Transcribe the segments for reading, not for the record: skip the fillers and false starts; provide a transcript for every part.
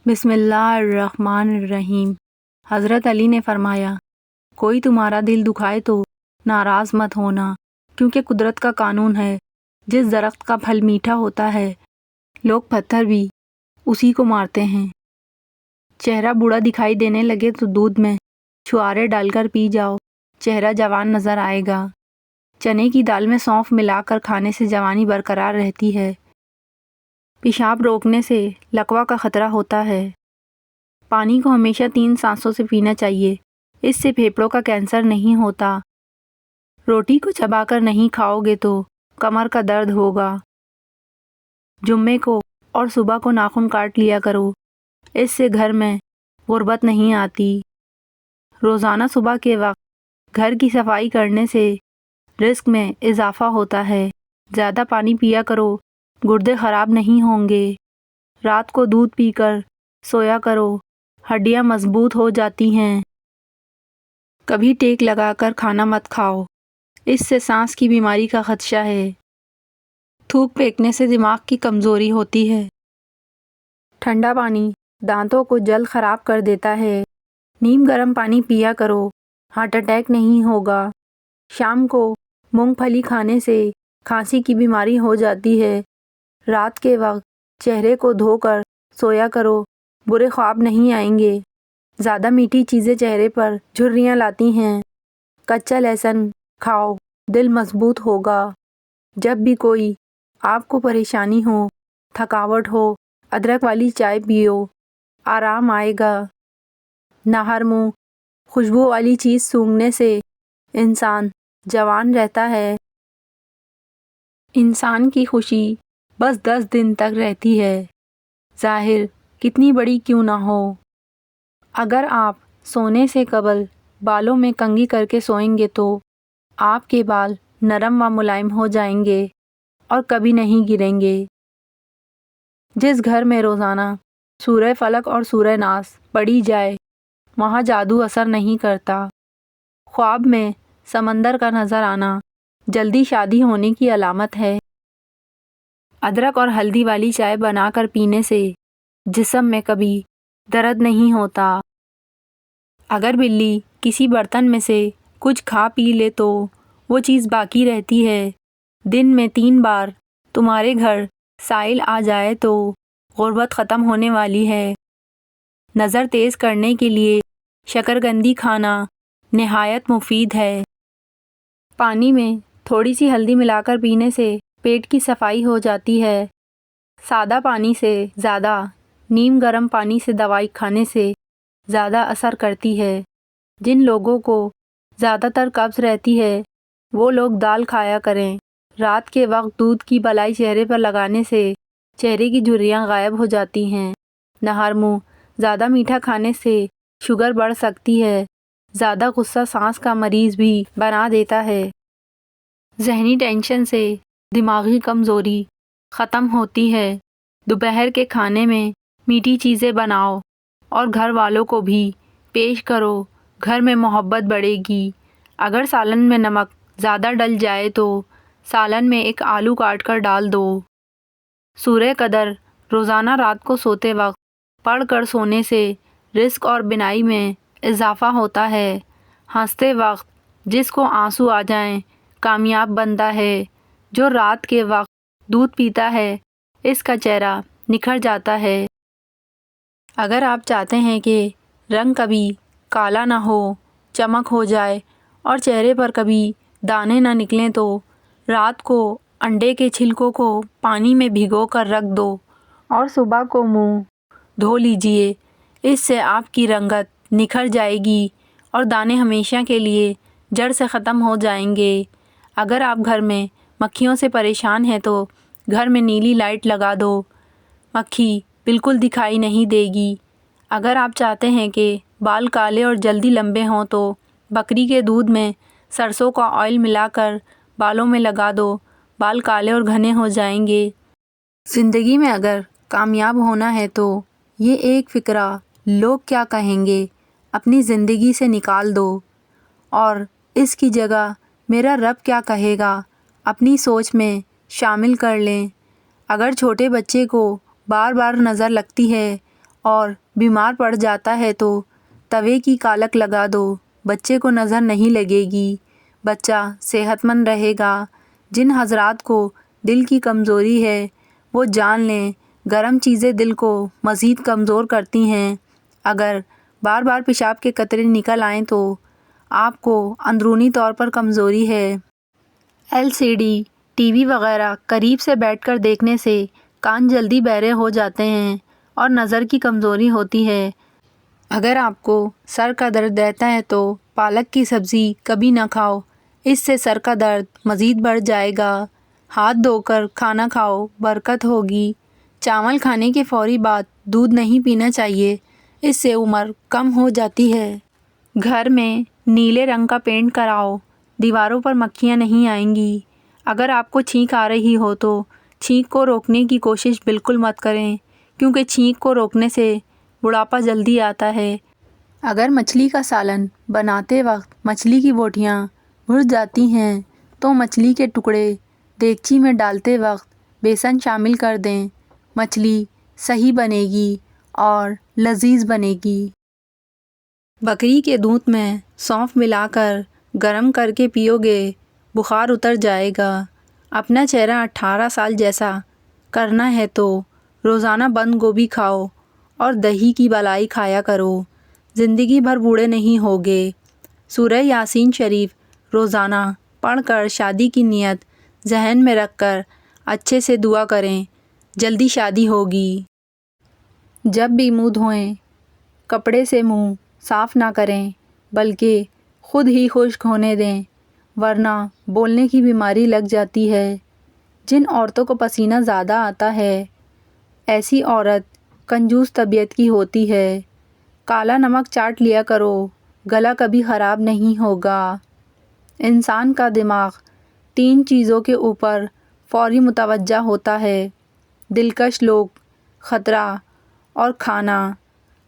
بسم اللہ الرحمن الرحیم۔ حضرت علی نے فرمایا، کوئی تمہارا دل دکھائے تو ناراض مت ہونا، کیونکہ قدرت کا قانون ہے، جس درخت کا پھل میٹھا ہوتا ہے لوگ پتھر بھی اسی کو مارتے ہیں۔ چہرہ بوڑھا دکھائی دینے لگے تو دودھ میں چھوارے ڈال کر پی جاؤ، چہرہ جوان نظر آئے گا۔ چنے کی دال میں سونف ملا کر کھانے سے جوانی برقرار رہتی ہے۔ پیشاب روکنے سے لقوہ کا خطرہ ہوتا ہے۔ پانی کو ہمیشہ 3 سانسوں سے پینا چاہیے، اس سے پھیپھڑوں کا کینسر نہیں ہوتا۔ روٹی کو چبا کر نہیں کھاؤ گے تو کمر کا درد ہوگا۔ جمعے کو اور صبح کو ناخن کاٹ لیا کرو، اس سے گھر میں غربت نہیں آتی۔ روزانہ صبح کے وقت گھر کی صفائی کرنے سے رزق میں اضافہ ہوتا ہے۔ زیادہ پانی پیا کرو، گردے خراب نہیں ہوں گے۔ رات کو دودھ پی کر سویا کرو، ہڈیاں مضبوط ہو جاتی ہیں۔ کبھی ٹیک لگا کر کھانا مت کھاؤ، اس سے سانس کی بیماری کا خدشہ ہے۔ تھوک پھینکنے سے دماغ کی کمزوری ہوتی ہے۔ ٹھنڈا پانی دانتوں کو جلد خراب کر دیتا ہے۔ نیم گرم پانی پیا کرو، ہارٹ اٹیک نہیں ہوگا۔ شام کو مونگ پھلی کھانے سے کھانسی کی بیماری ہو جاتی ہے۔ رات کے وقت چہرے کو دھو کر سویا کرو، برے خواب نہیں آئیں گے۔ زیادہ میٹھی چیزیں چہرے پر جھریاں لاتی ہیں۔ کچا لہسن کھاؤ، دل مضبوط ہوگا۔ جب بھی کوئی آپ کو پریشانی ہو، تھکاوٹ ہو، ادرک والی چائے پیو، آرام آئے گا۔ نہر منہ خوشبو والی چیز سونگھنے سے انسان جوان رہتا ہے۔ انسان کی خوشی بس 10 دن تک رہتی ہے، ظاہر کتنی بڑی کیوں نہ ہو۔ اگر آپ سونے سے قبل بالوں میں کنگھی کر کے سوئیں گے تو آپ کے بال نرم و ملائم ہو جائیں گے اور کبھی نہیں گریں گے۔ جس گھر میں روزانہ سورہ فلق اور سورہ ناس پڑھی جائے، وہاں جادو اثر نہیں کرتا۔ خواب میں سمندر کا نظر آنا جلدی شادی ہونے کی علامت ہے۔ ادرک اور ہلدی والی چائے بنا کر پینے سے جسم میں کبھی درد نہیں ہوتا۔ اگر بلی کسی برتن میں سے کچھ کھا پی لے تو وہ چیز باقی رہتی ہے۔ دن میں 3 بار تمہارے گھر سائل آ جائے تو غربت ختم ہونے والی ہے۔ نظر تیز کرنے کے لیے شکرکندی کھانا نہایت مفید ہے۔ پانی میں تھوڑی سی ہلدی ملا کر پینے سے پیٹ کی صفائی ہو جاتی ہے۔ سادہ پانی سے زیادہ نیم گرم پانی سے دوائی کھانے سے زیادہ اثر کرتی ہے۔ جن لوگوں کو زیادہ تر قبض رہتی ہے وہ لوگ دال کھایا کریں۔ رات کے وقت دودھ کی بلائی چہرے پر لگانے سے چہرے کی جھریاں غائب ہو جاتی ہیں۔ نہر منہ زیادہ میٹھا کھانے سے شوگر بڑھ سکتی ہے۔ زیادہ غصہ سانس کا مریض بھی بنا دیتا ہے۔ ذہنی ٹینشن سے دماغی کمزوری ختم ہوتی ہے۔ دوپہر کے کھانے میں میٹھی چیزیں بناؤ اور گھر والوں کو بھی پیش کرو، گھر میں محبت بڑھے گی۔ اگر سالن میں نمک زیادہ ڈل جائے تو سالن میں ایک آلو کاٹ کر ڈال دو۔ سورہ قدر روزانہ رات کو سوتے وقت پڑھ کر سونے سے رزق اور بینائی میں اضافہ ہوتا ہے۔ ہنستے وقت جس کو آنسو آ جائیں کامیاب بنتا ہے۔ جو رات کے وقت دودھ پیتا ہے اس کا چہرہ نکھر جاتا ہے۔ اگر آپ چاہتے ہیں کہ رنگ کبھی کالا نہ ہو، چمک ہو جائے اور چہرے پر کبھی دانے نہ نکلیں تو رات کو انڈے کے چھلکوں کو پانی میں بھگو کر رکھ دو اور صبح کو منہ دھو لیجئے۔ اس سے آپ کی رنگت نکھر جائے گی اور دانے ہمیشہ کے لیے جڑ سے ختم ہو جائیں گے۔ اگر آپ گھر میں مکھیوں سے پریشان ہیں تو گھر میں نیلی لائٹ لگا دو، مکھی بالکل دکھائی نہیں دے گی۔ اگر آپ چاہتے ہیں کہ بال کالے اور جلدی لمبے ہوں تو بکری کے دودھ میں سرسوں کا آئل ملا کر بالوں میں لگا دو، بال کالے اور گھنے ہو جائیں گے۔ زندگی میں اگر کامیاب ہونا ہے تو یہ ایک فقرہ لوگ کیا کہیں گے اپنی زندگی سے نکال دو اور اس کی جگہ میرا رب کیا کہے گا اپنی سوچ میں شامل کر لیں۔ اگر چھوٹے بچے کو بار بار نظر لگتی ہے اور بیمار پڑ جاتا ہے تو توے کی کالک لگا دو، بچے کو نظر نہیں لگے گی، بچہ صحت مند رہے گا۔ جن حضرات کو دل کی کمزوری ہے وہ جان لیں گرم چیزیں دل کو مزید کمزور کرتی ہیں۔ اگر بار بار پیشاب کے قطرے نکل آئیں تو آپ کو اندرونی طور پر کمزوری ہے۔ LCD ٹی وی وغیرہ قریب سے بیٹھ کر دیکھنے سے کان جلدی بہرے ہو جاتے ہیں اور نظر کی کمزوری ہوتی ہے۔ اگر آپ کو سر کا درد رہتا ہے تو پالک کی سبزی کبھی نہ کھاؤ، اس سے سر کا درد مزید بڑھ جائے گا۔ ہاتھ دھو کر کھانا کھاؤ، برکت ہوگی۔ چاول کھانے کے فوری بعد دودھ نہیں پینا چاہیے، اس سے عمر کم ہو جاتی ہے۔ گھر میں نیلے رنگ کا پینٹ کراؤ، دیواروں پر مکھیاں نہیں آئیں گی۔ اگر آپ کو چھینک آ رہی ہو تو چھینک کو روکنے کی کوشش بالکل مت کریں، کیونکہ چھینک کو روکنے سے بڑھاپا جلدی آتا ہے۔ اگر مچھلی کا سالن بناتے وقت مچھلی کی بوٹیاں گھٹ جاتی ہیں تو مچھلی کے ٹکڑے دیگچی میں ڈالتے وقت بیسن شامل کر دیں، مچھلی صحیح بنے گی اور لذیذ بنے گی۔ بکری کے دودھ میں سونف ملا کر گرم کر کے پیو گے، بخار اتر جائے گا۔ اپنا چہرہ 18 سال جیسا کرنا ہے تو روزانہ بند گوبھی کھاؤ اور دہی کی بالائی کھایا کرو، زندگی بھر بوڑھے نہیں ہوگے۔ سورہ یاسین شریف روزانہ پڑھ کر شادی کی نیت ذہن میں رکھ کر اچھے سے دعا کریں، جلدی شادی ہوگی۔ جب بھی منہ دھوئیں کپڑے سے منہ صاف نہ کریں بلکہ خود ہی خشک ہونے دیں، ورنہ بولنے کی بیماری لگ جاتی ہے۔ جن عورتوں کو پسینہ زیادہ آتا ہے ایسی عورت کنجوس طبیعت کی ہوتی ہے۔ کالا نمک چاٹ لیا کرو، گلا کبھی خراب نہیں ہوگا۔ انسان کا دماغ 3 چیزوں کے اوپر فوری متوجہ ہوتا ہے: دلکش لوگ، خطرہ اور کھانا۔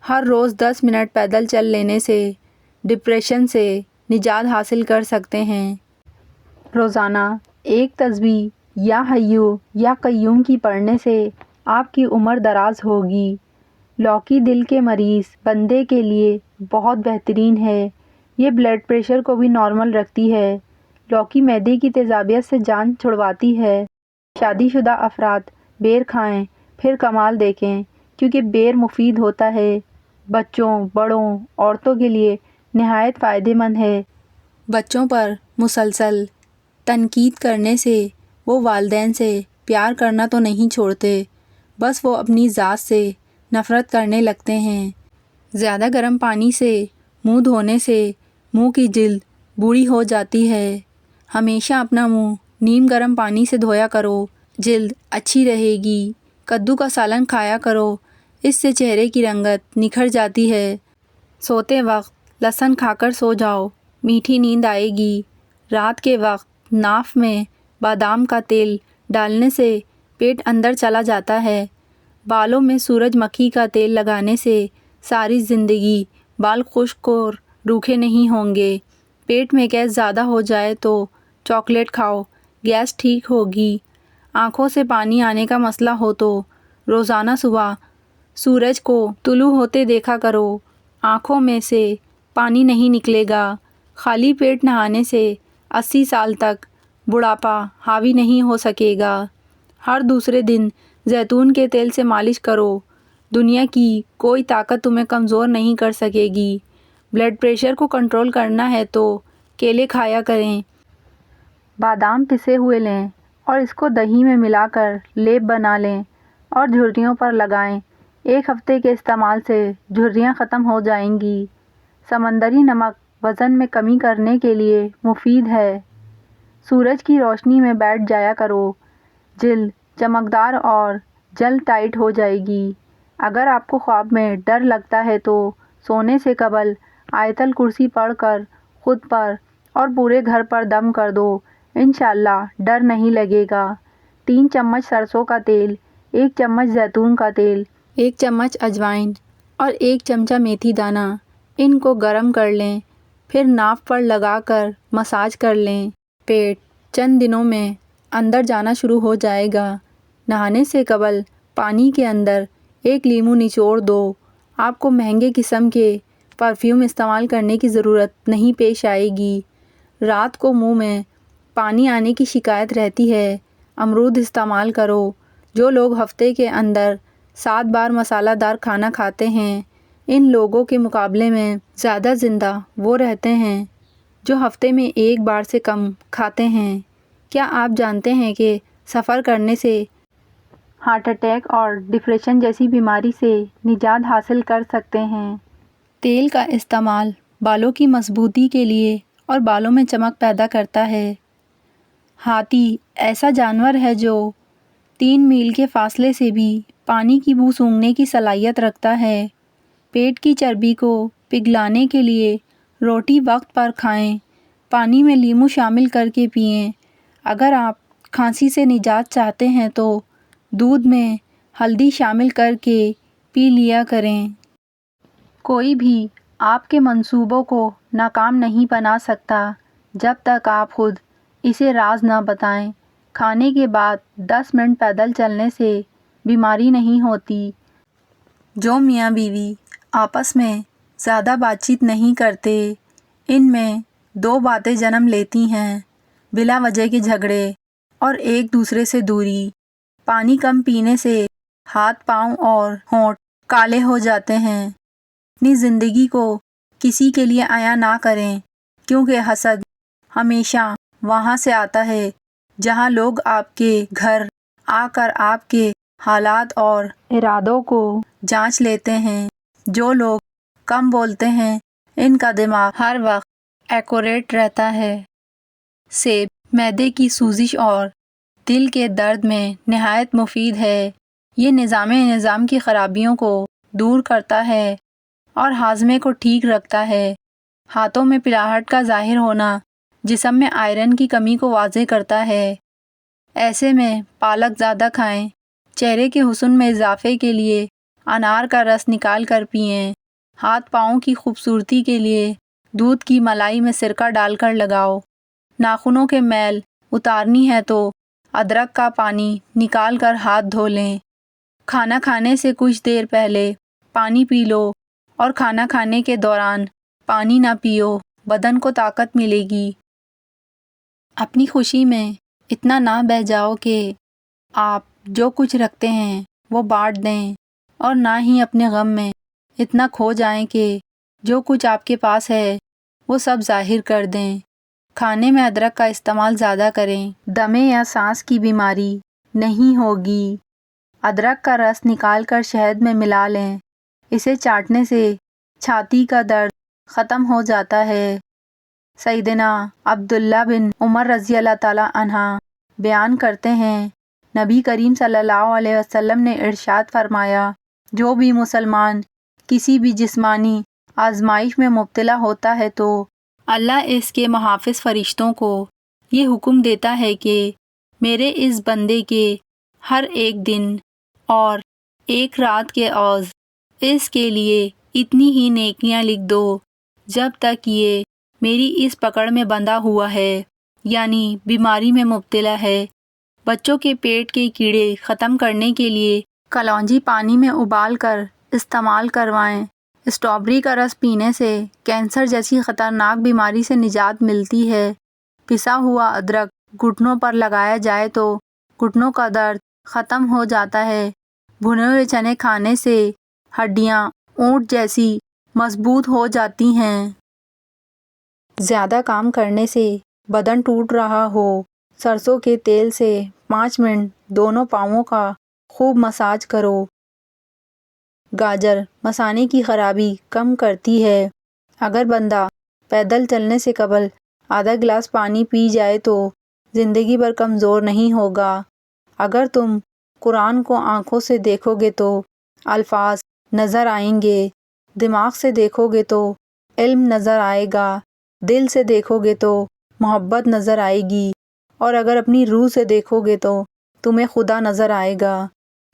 ہر روز 10 منٹ پیدل چل لینے سے ڈپریشن سے نجات حاصل کر سکتے ہیں۔ روزانہ ایک تسبیح یا حیّ یا قیوم کی پڑھنے سے آپ کی عمر دراز ہوگی۔ لوکی دل کے مریض بندے کے لیے بہت بہترین ہے، یہ بلڈ پریشر کو بھی نارمل رکھتی ہے۔ لوکی معدے کی تیزابیت سے جان چھڑواتی ہے۔ شادی شدہ افراد بیر کھائیں پھر کمال دیکھیں، کیونکہ بیر مفید ہوتا ہے، بچوں، بڑوں، عورتوں کے لیے نہایت فائدہ مند ہے۔ بچوں پر مسلسل تنقید کرنے سے وہ والدین سے پیار کرنا تو نہیں چھوڑتے، بس وہ اپنی ذات سے نفرت کرنے لگتے ہیں۔ زیادہ گرم پانی سے منہ دھونے سے منہ کی جلد بوڑھی ہو جاتی ہے۔ ہمیشہ اپنا منہ نیم گرم پانی سے دھویا کرو، جلد اچھی رہے گی۔ کدو کا سالن کھایا کرو، اس سے چہرے کی رنگت نکھر جاتی ہے۔ سوتے وقت لہسن کھا کر سو جاؤ، میٹھی نیند آئے گی۔ رات کے وقت ناف میں بادام کا تیل ڈالنے سے پیٹ اندر چلا جاتا ہے۔ بالوں میں سورج مکھی کا تیل لگانے سے ساری زندگی بال خشک اور روکھے نہیں ہوں گے۔ پیٹ میں گیس زیادہ ہو جائے تو چاکلیٹ کھاؤ، گیس ٹھیک ہوگی۔ آنکھوں سے پانی آنے کا مسئلہ ہو تو روزانہ صبح سورج کو طلوع ہوتے دیکھا کرو، آنکھوں میں سے پانی نہیں نکلے گا۔ خالی پیٹ نہانے سے 80 سال تک بڑھاپا حاوی نہیں ہو سکے گا۔ ہر دوسرے دن زیتون کے تیل سے مالش کرو، دنیا کی کوئی طاقت تمہیں کمزور نہیں کر سکے گی۔ بلڈ پریشر کو کنٹرول کرنا ہے تو کیلے کھایا کریں۔ بادام پسے ہوئے لیں اور اس کو دہی میں ملا کر لیپ بنا لیں اور جھریوں پر لگائیں۔ 1 ہفتے کے استعمال سے جھریاں ختم ہو جائیں گی۔ سمندری نمک وزن میں کمی کرنے کے لیے مفید ہے۔ سورج کی روشنی میں بیٹھ جایا کرو، جلد چمکدار اور جلد ٹائٹ ہو جائے گی۔ اگر آپ کو خواب میں ڈر لگتا ہے تو سونے سے قبل آیت الکرسی پڑھ کر خود پر اور پورے گھر پر دم کر دو، انشاءاللہ ڈر نہیں لگے گا۔ 3 چمچ سرسوں کا تیل، 1 چمچ زیتون کا تیل، 1 چمچ اجوائن اور 1 چمچہ میتھی دانہ، ان کو گرم کر لیں، پھر ناف پر لگا کر مساج کر لیں۔ پیٹ چند دنوں میں اندر جانا شروع ہو جائے گا۔ نہانے سے قبل پانی کے اندر 1 لیموں نچوڑ دو آپ کو مہنگے قسم کے پرفیوم استعمال کرنے کی ضرورت نہیں پیش آئے گی۔ رات کو منہ میں پانی آنے کی شکایت رہتی ہے، امرود استعمال کرو۔ جو لوگ ہفتے کے اندر 7 بار مسالہ دار کھانا کھاتے ہیں، ان لوگوں کے مقابلے میں زیادہ زندہ وہ رہتے ہیں جو ہفتے میں 1 بار سے کم کھاتے ہیں۔ کیا آپ جانتے ہیں کہ سفر کرنے سے ہارٹ اٹیک اور ڈپریشن جیسی بیماری سے نجات حاصل کر سکتے ہیں؟ تیل کا استعمال بالوں کی مضبوطی کے لیے اور بالوں میں چمک پیدا کرتا ہے۔ ہاتھی ایسا جانور ہے جو 3 میل کے فاصلے سے بھی پانی کی بو سونگھنے کی صلاحیت رکھتا ہے۔ پیٹ کی چربی کو پگھلانے کے لیے روٹی وقت پر کھائیں، پانی میں لیموں شامل کر کے پئیں۔ اگر آپ کھانسی سے نجات چاہتے ہیں تو دودھ میں ہلدی شامل کر کے پی لیا کریں۔ کوئی بھی آپ کے منصوبوں کو ناکام نہیں بنا سکتا جب تک آپ خود اسے راز نہ بتائیں۔ کھانے کے بعد 10 منٹ پیدل چلنے سے بیماری نہیں ہوتی۔ جو میاں بیوی آپس میں زیادہ بات چیت نہیں کرتے، ان میں 2 باتیں جنم لیتی ہیں: بلا وجہ کے جھگڑے اور ایک دوسرے سے دوری۔ پانی کم پینے سے ہاتھ، پاؤں اور ہونٹ کالے ہو جاتے ہیں۔ اپنی زندگی کو کسی کے لیے عیاں نہ کریں، کیونکہ حسد ہمیشہ وہاں سے آتا ہے جہاں لوگ آپ کے گھر آ کر آپ کے حالات اور ارادوں کو جانچ لیتے ہیں۔ جو لوگ کم بولتے ہیں، ان کا دماغ ہر وقت ایکوریٹ رہتا ہے۔ سیب معدے کی سوزش اور دل کے درد میں نہایت مفید ہے۔ یہ نظام کی خرابیوں کو دور کرتا ہے اور ہاضمے کو ٹھیک رکھتا ہے۔ ہاتھوں میں پلاہٹ کا ظاہر ہونا جسم میں آئرن کی کمی کو واضح کرتا ہے۔ ایسے میں پالک زیادہ کھائیں۔ چہرے کے حسن میں اضافے کے لیے انار کا رس نکال کر پئیں۔ ہاتھ پاؤں کی خوبصورتی کے لیے دودھ کی ملائی میں سرکہ ڈال کر لگاؤ۔ ناخنوں کے میل اتارنی ہے تو ادرک کا پانی نکال کر ہاتھ دھو لیں۔ کھانا کھانے سے کچھ دیر پہلے پانی پی لو اور کھانا کھانے کے دوران پانی نہ پیو، بدن کو طاقت ملے گی۔ اپنی خوشی میں اتنا نہ بہہ جاؤ کہ آپ جو کچھ رکھتے ہیں وہ بانٹ دیں، اور نہ ہی اپنے غم میں اتنا کھو جائیں کہ جو کچھ آپ کے پاس ہے وہ سب ظاہر کر دیں۔ کھانے میں ادرک کا استعمال زیادہ کریں، دمے یا سانس کی بیماری نہیں ہوگی۔ ادرک کا رس نکال کر شہد میں ملا لیں، اسے چاٹنے سے چھاتی کا درد ختم ہو جاتا ہے۔ سیدنا عبداللہ بن عمر رضی اللہ تعالیٰ عنہ بیان کرتے ہیں، نبی کریم صلی اللہ علیہ وسلم نے ارشاد فرمایا، جو بھی مسلمان کسی بھی جسمانی آزمائش میں مبتلا ہوتا ہے تو اللہ اس کے محافظ فرشتوں کو یہ حکم دیتا ہے کہ میرے اس بندے کے ہر ایک دن اور ایک رات کے عوض اس کے لیے اتنی ہی نیکیاں لکھ دو جب تک یہ میری اس پکڑ میں بندھا ہوا ہے، یعنی بیماری میں مبتلا ہے۔ بچوں کے پیٹ کے کیڑے ختم کرنے کے لیے کلونجی پانی میں ابال کر استعمال کروائیں۔ اسٹرابیری کا رس پینے سے کینسر جیسی خطرناک بیماری سے نجات ملتی ہے۔ پسا ہوا ادرک گھٹنوں پر لگایا جائے تو گھٹنوں کا درد ختم ہو جاتا ہے۔ بھنے ہوئے چنے کھانے سے ہڈیاں اونٹ جیسی مضبوط ہو جاتی ہیں۔ زیادہ کام کرنے سے بدن ٹوٹ رہا ہو، سرسوں کے تیل سے 5 منٹ دونوں پاؤں کا خوب مساج کرو۔ گاجر مثانے کی خرابی کم کرتی ہے۔ اگر بندہ پیدل چلنے سے قبل آدھا گلاس پانی پی جائے تو زندگی بھر کمزور نہیں ہوگا۔ اگر تم قرآن کو آنکھوں سے دیکھو گے تو الفاظ نظر آئیں گے، دماغ سے دیکھو گے تو علم نظر آئے گا، دل سے دیکھو گے تو محبت نظر آئے گی، اور اگر اپنی روح سے دیکھو گے تو تمہیں خدا نظر آئے گا۔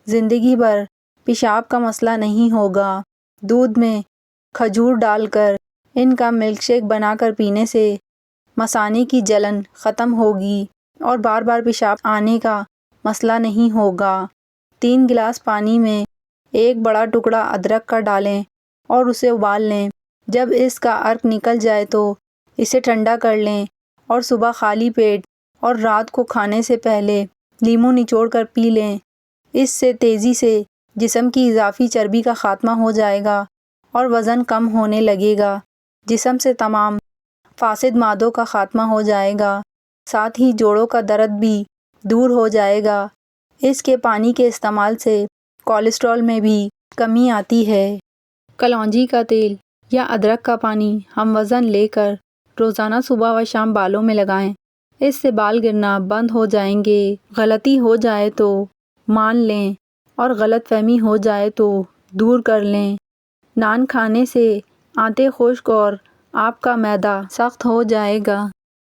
زندگی بھر پیشاب کا مسئلہ نہیں ہوگا۔ دودھ میں کھجور ڈال کر ان کا ملک شیک بنا کر پینے سے مثانے کی جلن ختم ہوگی اور بار بار پیشاب آنے کا مسئلہ نہیں ہوگا۔ 3 گلاس پانی میں 1 بڑا ٹکڑا ادرک کا ڈالیں اور اسے ابال لیں۔ جب اس کا عرق نکل جائے تو اسے ٹھنڈا کر لیں اور صبح خالی پیٹ اور رات کو کھانے سے پہلے لیموں نچوڑ کر پی لیں۔ اس سے تیزی سے جسم کی اضافی چربی کا خاتمہ ہو جائے گا اور وزن کم ہونے لگے گا۔ جسم سے تمام فاسد مادوں کا خاتمہ ہو جائے گا، ساتھ ہی جوڑوں کا درد بھی دور ہو جائے گا۔ اس کے پانی کے استعمال سے کولیسٹرول میں بھی کمی آتی ہے۔ کلونجی کا تیل یا ادرک کا پانی ہم وزن لے کر روزانہ صبح و شام بالوں میں لگائیں۔ اس سے بال گرنا بند ہو جائیں گے۔ غلطی ہو جائے تو مان لیں اور غلط فہمی ہو جائے تو دور کر لیں۔ نان کھانے سے آنتیں خشک اور آپ کا معدہ سخت ہو جائے گا۔